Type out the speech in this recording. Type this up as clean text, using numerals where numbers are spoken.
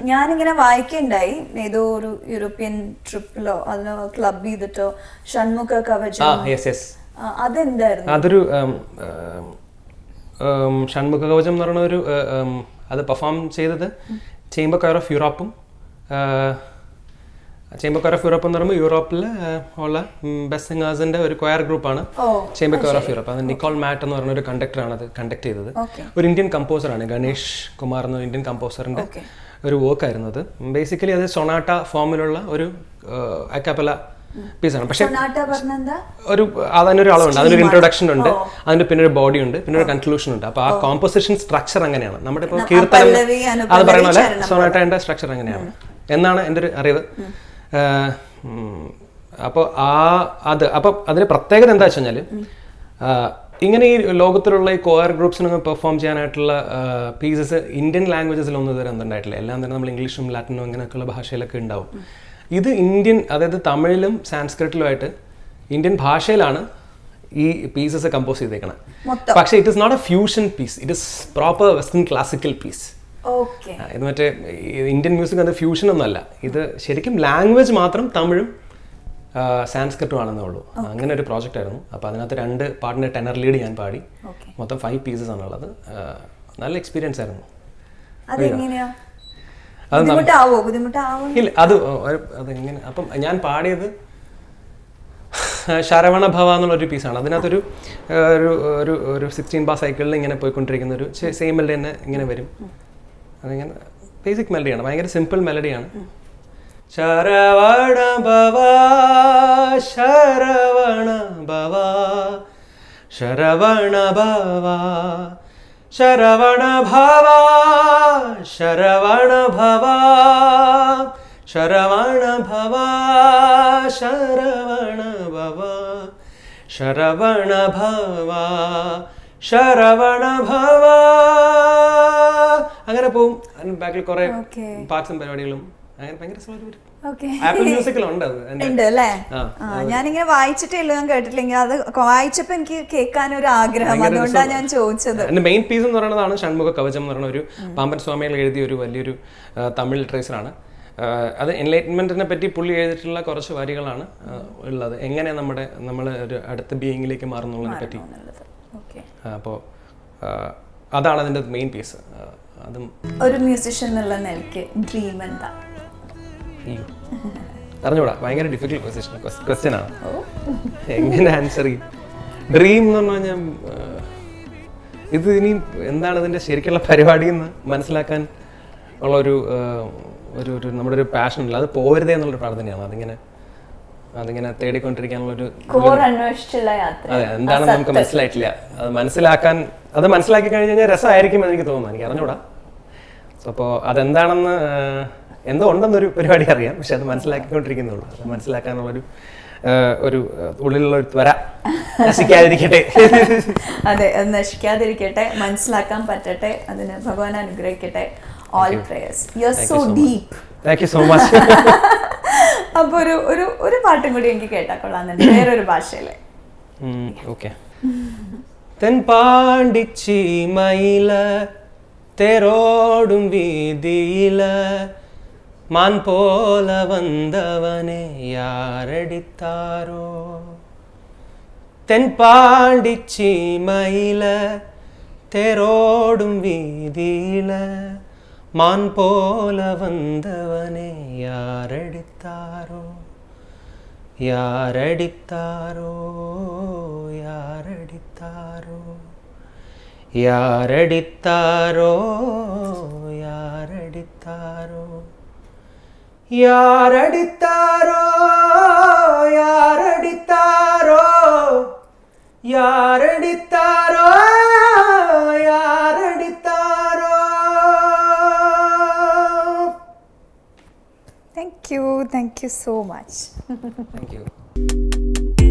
ഞാനിങ്ങനെ വായിക്കണ്ടായി ഏതോ ഒരു യൂറോപ്യൻ ട്രിപ്പിലോ അതിലോ ക്ലബ് ചെയ്തിട്ടോ ഷൺമുഖ കവചം. അതെന്തായിരുന്നു? അതൊരു ഷൺമുഖ കവചം എന്ന് പറയുന്ന ഒരു അത് പെർഫോം ചെയ്തത് ചേംബർ കൊയർ ഓഫ് യൂറോപ്പും. ചേംബർ കൊയർ ഓഫ് യൂറോപ്പ് എന്ന് പറയുമ്പോൾ യൂറോപ്പിൽ ഉള്ള ബെസ്റ്റ് സിംഗേഴ്സിന്റെ ഒരു കൊയർ ഗ്രൂപ്പാണ് ചേംബർ കൊയർ ഓഫ് യൂറോപ്പ്. അത് നിക്കോൾ മാറ്റ് എന്ന് പറഞ്ഞ ഒരു കണ്ടക്ടറാണ് അത് കണ്ടക്ട് ചെയ്തത്. ഒരു ഇന്ത്യൻ കമ്പോസറാണ്, ഗണേഷ് കുമാർ എന്ന ഇന്ത്യൻ കമ്പോസറിന്റെ ഒരു വർക്ക് ആയിരുന്നു അത്. ബേസിക്കലി അത് സൊനാട്ട ഫോമിലുള്ള ഒരു അക്കാപ്പല പീസാണ്. പക്ഷെ ഒരു അതിനൊരു അളവുണ്ട്, അതിനൊരു ഇൻട്രൊഡക്ഷൻ ഉണ്ട്, അതിന്റെ പിന്നെ ഒരു ബോഡി ഉണ്ട്, പിന്നെ ഒരു കൺക്ലൂഷൻ ഉണ്ട്. അപ്പൊ ആ കോമ്പോസിഷൻ സ്ട്രക്ചർ അങ്ങനെയാണ്. നമ്മുടെ ഇപ്പോൾ കീർത്തനം അത് പറയുന്ന പോലെ സൊനാട്ടയുടെ സ്ട്രക്ചർ അങ്ങനെയാണ് എന്നാണ് എൻ്റെ ഒരു അറിവ്. അപ്പോൾ അപ്പോൾ അതിന് പ്രത്യേകത എന്താ വെച്ച് കഴിഞ്ഞാൽ ഇങ്ങനെ ഈ ലോകത്തിലുള്ള ഈ കോയർ ഗ്രൂപ്പ്സിനൊന്നും പെർഫോം ചെയ്യാനായിട്ടുള്ള പീസസ് ഇന്ത്യൻ ലാംഗ്വേജസിലൊന്നും ഇതുവരെ ഉണ്ടായിട്ടില്ല. എല്ലാം തന്നെ നമ്മൾ ഇംഗ്ലീഷും ലാറ്റിനും അങ്ങനെയൊക്കെയുള്ള ഭാഷയിലൊക്കെ ഉണ്ടാവും. ഇത് ഇന്ത്യൻ, അതായത് തമിഴിലും സാൻസ്ക്രിറ്റിലുമായിട്ട് ഇന്ത്യൻ ഭാഷയിലാണ് ഈ പീസസ് കമ്പോസ് ചെയ്തേക്കണം. പക്ഷേ it is not a fusion piece, it is proper western classical piece. ഇത് മറ്റേ ഇന്ത്യൻ മ്യൂസിക് അത് ഫ്യൂഷൻ ഒന്നുമല്ല, ഇത് ശരിക്കും ലാംഗ്വേജ് മാത്രം തമിഴും സാൻസ്ക്രിറ്റും ആണെന്നേ ഉള്ളൂ. അങ്ങനെ ഒരു പ്രോജക്റ്റ് ആയിരുന്നു. അപ്പോൾ അതിനകത്ത് 2 പാട്ടിൻ്റെ ടെനർ ലീഡ് ഞാൻ പാടി. മൊത്തം 5 പീസസ് ആണുള്ളത്. നല്ല എക്സ്പീരിയൻസ് ആയിരുന്നു. ഇല്ല അതെങ്ങനെ, അപ്പം ഞാൻ പാടിയത് ശരവണ ഭവ എന്നുള്ളൊരു പീസാണ്. അതിനകത്തൊരു ഒരു 16 ബാർ സൈക്കിളിൽ ഇങ്ങനെ പോയിക്കൊണ്ടിരിക്കുന്ന ഒരു സെയിം മെലഡി തന്നെ ഇങ്ങനെ വരും. അതിങ്ങനെ ബേസിക് മെലഡിയാണ്, ഭയങ്കര സിമ്പിൾ മെലഡിയാണ്. ശരവണ ഭവ ശരവണ ഭവ ശരവണ ഭവ ശരവണ ഭവ ശരവണ ഭവ ശരവണ ഭവ ശരവണ ഭവ ശരവണ ഭവ ശരവണ ഭവ അങ്ങനെ പോവും. ബാക്കിൽ കുറെ പാർട്സും പരിപാടികളും അങ്ങനെ ഭയങ്കര ആപ്പിൾ മ്യൂസിക്കിലുണ്ട് അല്ലേ? ഞാനിങ്ങനെ വായിച്ചിട്ടേ ഉള്ളൂ, ഞാൻ കേട്ടിട്ടില്ലെങ്കിൽ. അത് വായിച്ചപ്പോൾ എനിക്ക് കേൾക്കാനൊരു ആഗ്രഹം, അതുകൊണ്ടാണ് ഞാൻ ചോദിച്ചത്. എൻ്റെ മെയിൻ പീസ് എന്ന് പറയുന്നതാണ് ഷൺമുഖ കവചം എന്ന് പറയുന്ന ഒരു പാമ്പൻ സ്വാമികൾ എഴുതിയ ഒരു വലിയൊരു തമിഴ് ലിറ്ററേച്ചറാണ്. അത് എൻലൈറ്റ്മെന്റിനെ പറ്റി പുള്ളി എഴുതിയിട്ടുള്ള കുറച്ച് വരികളാണ് ഉള്ളത്, എങ്ങനെ നമ്മൾ ഒരു അടുത്ത ബീയിങ്ങിലേക്ക് മാറുന്നുള്ളതിനെ പറ്റി. അപ്പോൾ അതാണ് അതിൻ്റെ മെയിൻ പീസ്. അതും ഒരു മ്യൂസിഷ്യൻ എന്നുള്ള നിലയ്ക്ക് ഡ്രീം എന്താ? അറിഞ്ഞൂടാ, ഭയങ്കര ഡിഫിക്കൽട്ട് ക്വസ്റ്റ്യൻ ആണ്. എങ്ങനെ ആൻസർ ചെയ്യും? ഡ്രീം എന്ന് പറഞ്ഞു കഴിഞ്ഞാൽ ഇത് ഇനി എന്താണ് ഇതിൻ്റെ ശരിക്കുള്ള പരിപാടി എന്ന് മനസ്സിലാക്കാൻ ഉള്ള ഒരു നമ്മുടെ ഒരു പാഷൻ ഉണ്ടല്ലോ, അത് പോകരുതേ എന്നുള്ളൊരു പ്രാർത്ഥനയാണ്. അതിങ്ങനെ തേടിക്കൊണ്ടിരിക്കാനുള്ളൊരു അതെ, എന്താണെന്ന് നമുക്ക് മനസ്സിലായിട്ടില്ല. അത് മനസ്സിലാക്കി കഴിഞ്ഞ് കഴിഞ്ഞാൽ രസമായിരിക്കും എന്ന് എനിക്ക് തോന്നുന്നു. എനിക്ക് അറിഞ്ഞൂടാ. അപ്പോൾ അതെന്താണെന്ന് എന്തോ ഉണ്ടെന്നൊരു പരിപാടി അറിയാം, പക്ഷെ അത് മനസ്സിലാക്കിക്കൊണ്ടിരിക്കുന്നുള്ളൂ. അത് മനസ്സിലാക്കാനുള്ളൊരു ഒരു ഉള്ളിലുള്ള ഒരു ത്വര നശിക്കാതിരിക്കട്ടെ. അതെ, അത് നശിക്കാതിരിക്കട്ടെ, മനസ്സിലാക്കാൻ പറ്റട്ടെ, അതിന് ഭഗവാൻ അനുഗ്രഹിക്കട്ടെ. All prayers. You are so deep. Thank you so much. അപ്പോൾ ഒരു പാട്ടും കൂടി എനിക്ക് കേട്ടാൽ കൊള്ളാന്നുണ്ട്, വേറൊരു ഭാഷയിലെ. ഓക്കെ. തെൻപാണ്ടിച്ചി മയില തെരോടും വീതിയില മാൻ പോല വந்தவனே யாரடித்தாரோ தென்பாண்டிச்சி மயில தேரோடும் வீதியில மான் போல வந்தவனே யாரடித்தாரோ யாரடித்தாரோ யாரடித்தாரோ யாரடித்தாரோ யாரடித்தாரோ யாரடித்தாரோ யாரடித்தாரோ யாரடித்தாரோ யாரடித்தாரோ. Thank you so much. Thank you.